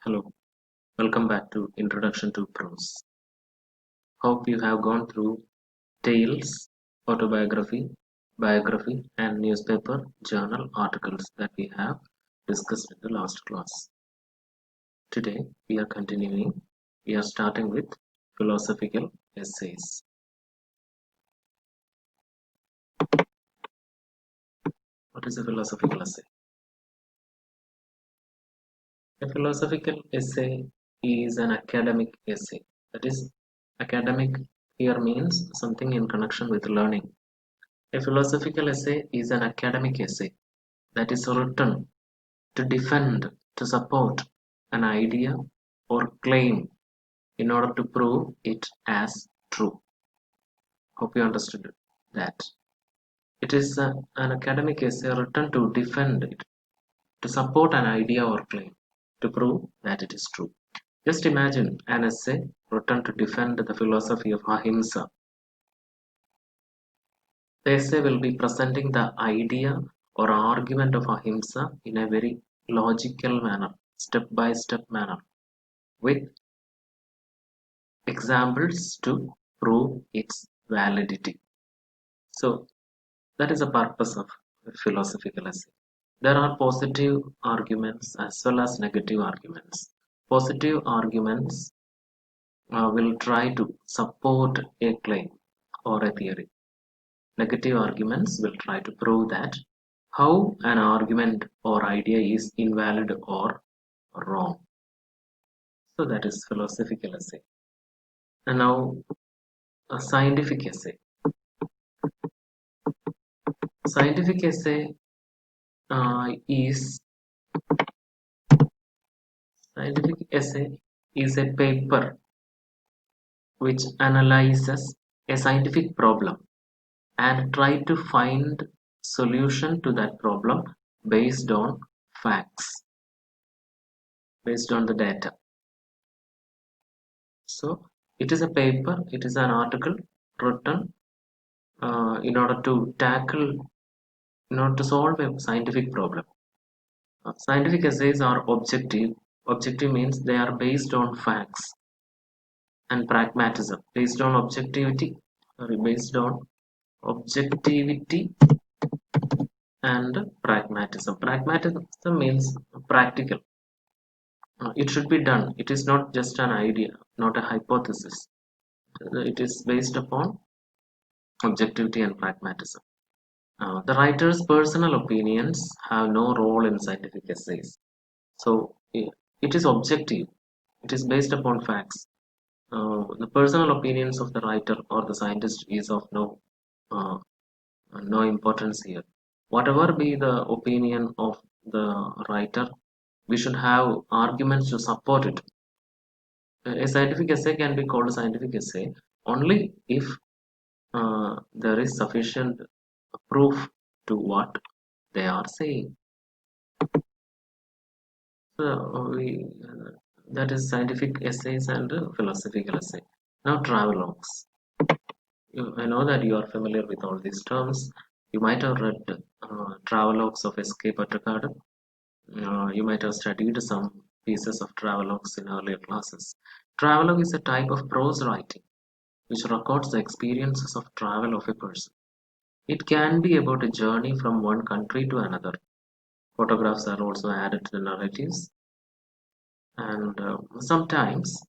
Hello, welcome back to Introduction to Prose. Hope you have gone through tales, autobiography, biography, and newspaper journal articles that we have discussed in the last class. Today we are continuing. We are starting with philosophical essays. What is a philosophical essay? A philosophical essay is an academic essay. That is, academic here means something in connection with learning. A philosophical essay is an academic essay that is written to defend, to support an idea or claim in order to prove it as true. Hope you understood that. It is an academic essay written to defend it, to support an idea or claim, to prove that it is true. Just imagine an essay written to defend the philosophy of ahimsa. The essay will be presenting the idea or argument of ahimsa in a very logical manner, step by step manner, with examples to prove its validity. So that is the purpose of philosophical essay. There are positive arguments as well as negative arguments. Positive arguments will try to support a claim or a theory. Negative arguments will try to prove that how an argument or idea is invalid or wrong. So that is philosophical essay. And now a scientific essay. Scientific essay is scientific essay is a paper which analyzes a scientific problem and try to find solution to that problem based on facts, based on the data. So it is a paper, it is an article written in order to tackle, in order to solve a scientific problem. Scientific essays are objective. Objective means they are based on facts and pragmatism, based on objectivity and pragmatism. Pragmatism means practical. It should be done. It is not just an idea, not a hypothesis. It is based upon objectivity and pragmatism. The writer's personal opinions have no role in scientific essays. So it is objective. It is based upon facts. The personal opinions of the writer or the scientist is of uh, no importance here. Whatever be the opinion of the writer, we should have arguments to support it. A scientific essay can be called a scientific essay only if there is sufficient proof to what they are saying. So that is scientific essays and philosophical essay. Now travelogues. I know that you are familiar with all these terms. You might have read travelogues of S.K. Pattakad. You might have studied some pieces of travelogues in earlier classes. Travelogue is a type of prose writing which records the experiences of travel of a person. It can be about a journey from one country to another. Photographs are also added to the narratives, and sometimes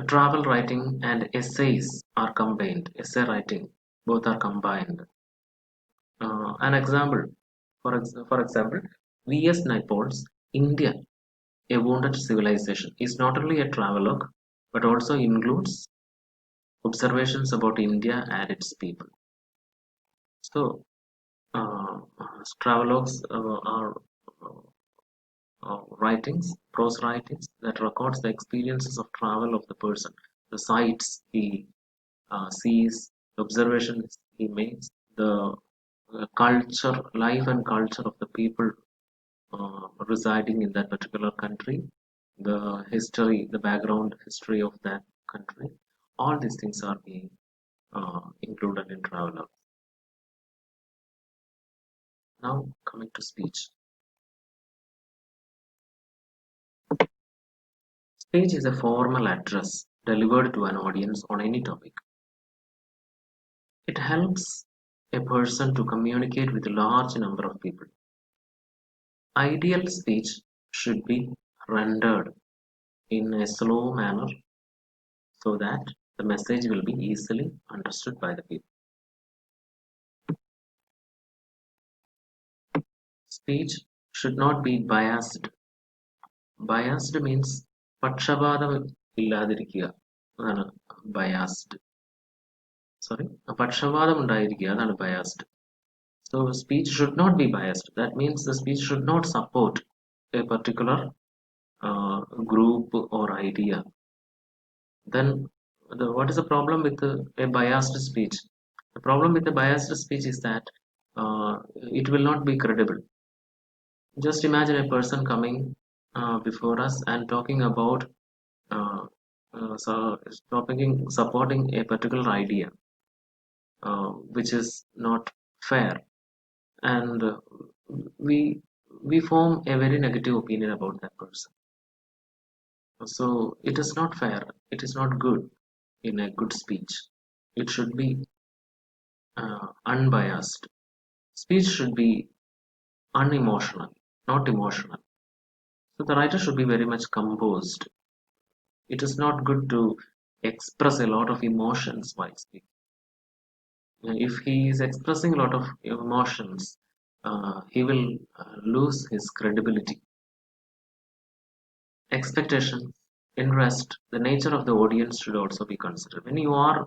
travel writing and essays are combined. Essay writing, both are combined. An example, for example, V.S. Naipaul's India, A Wounded Civilization is not only a travelogue but also includes observations about India and its people. So, uh, travelogues are writings, prose writings that records the experiences of travel of the person, the sights he sees, the observations he makes, the culture, life and culture of the people residing in that particular country, the history, the background history of that country. All these things are being included in travelogue. Now coming to speech. Speech is a formal address delivered to an audience on any topic. It helps a person to communicate with a large number of people. Ideal speech should be rendered in a slow manner so that the message will be easily understood by the people. Speech should not be biased. Biased means പക്ഷപാതം ഇല്ലാതിരിക്കുക അതാണ് biased. Sorry, പക്ഷപാതം ഉണ്ടായിരിക്കുക അതാണ് biased. So speech should not be biased. That means the speech should not support a particular group or idea. Then what is the problem with a biased speech? The problem with a biased speech is that it will not be credible. Just imagine a person coming before us and talking about uh, supporting a particular idea, which is not fair, and we we form a very negative opinion about that person. So it is not fair. It is not good in a good speech. It should be unbiased. Speech should be unemotional, not emotional. So the writer should be very much composed. It is not good to express a lot of emotions while speaking. If he is expressing a lot of emotions, he will lose his credibility. Expectation, interest, the nature of the audience should also be considered. When you are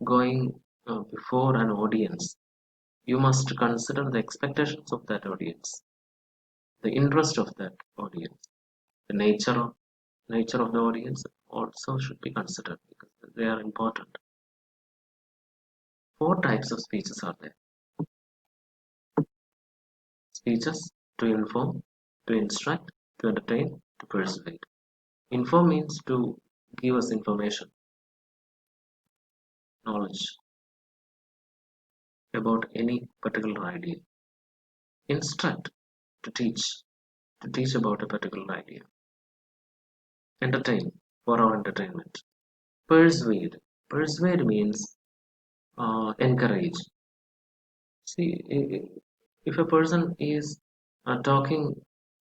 going before an audience, you must consider the expectations of that audience, the interest of that audience, the nature of the audience also should be considered because they are important. Four types of speeches are there. Speeches to inform, to instruct, to entertain, to persuade. Inform means to give us information, knowledge about any particular idea. Instruct, to teach about a particular idea. Entertain, for our entertainment. Persuade, persuade means encourage. See, if a person is talking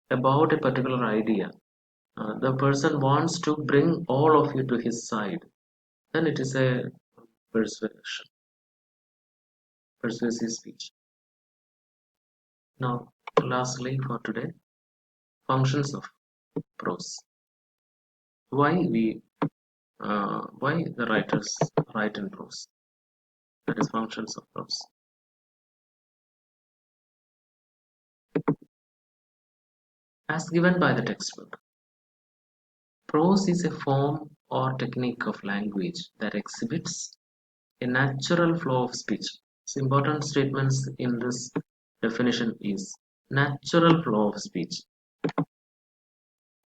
about a particular idea, the person wants to bring all of you to his side, then it is a persuasion, persuasive speech. Now, lastly for today, functions of prose. Why the writers write in prose? That is functions of prose. As given by the textbook, prose is a form or technique of language that exhibits a natural flow of speech. So important statements in this definition is natural flow of speech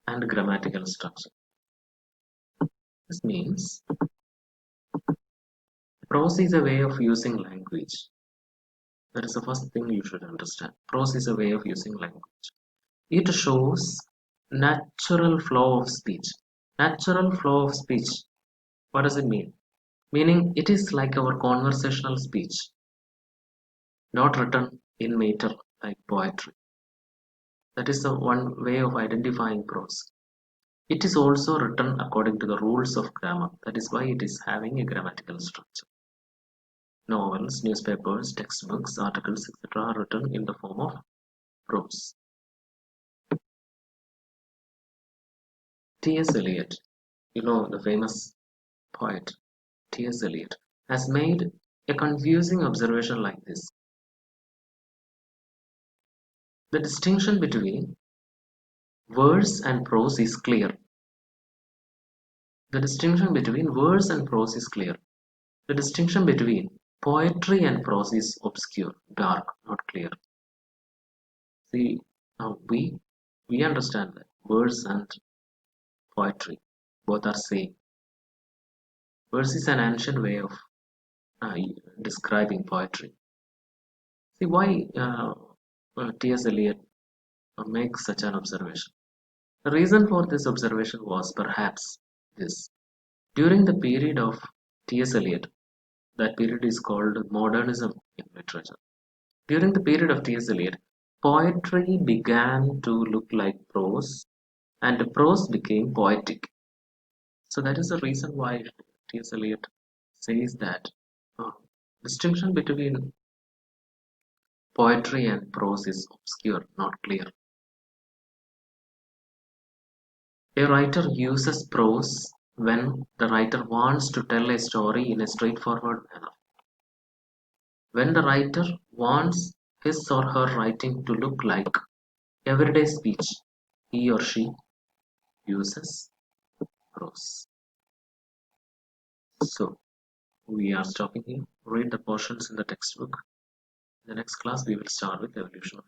and grammatical structure. This means prose is a way of using language. That is the first thing you should understand. Prose is a way of using language. It shows natural flow of speech. Natural flow of speech. What does it mean? Meaning it is like our conversational speech, not written in meter like poetry. That is the one way of identifying prose. It is also written according to the rules of grammar. That is why it is having a grammatical structure. Novels, newspapers, textbooks, articles, etc. are written in the form of prose. T.S. Eliot, you know, the famous poet T.S. Eliot, has made a confusing observation like this. The distinction between verse and prose is clear. The distinction between verse and prose is clear. The distinction between poetry and prose is obscure, dark, not clear. See, now we understand that verse and poetry both are same. Verse is an ancient way of uh, describing poetry. See why T.S. Eliot makes such an observation. The reason for this observation was perhaps this. During the period of T.S. Eliot, that period is called modernism in literature. During the period of T.S. Eliot, poetry began to look like prose and prose became poetic. So that is the reason why T.S. Eliot says that uh, distinction between poetry and prose is obscure, not clear. A writer uses prose when the writer wants to tell a story in a straightforward manner. When the writer wants his or her writing to look like everyday speech, he or she uses prose. So, we are stopping here. Read the portions in the textbook. In the next class, we will start with evolution of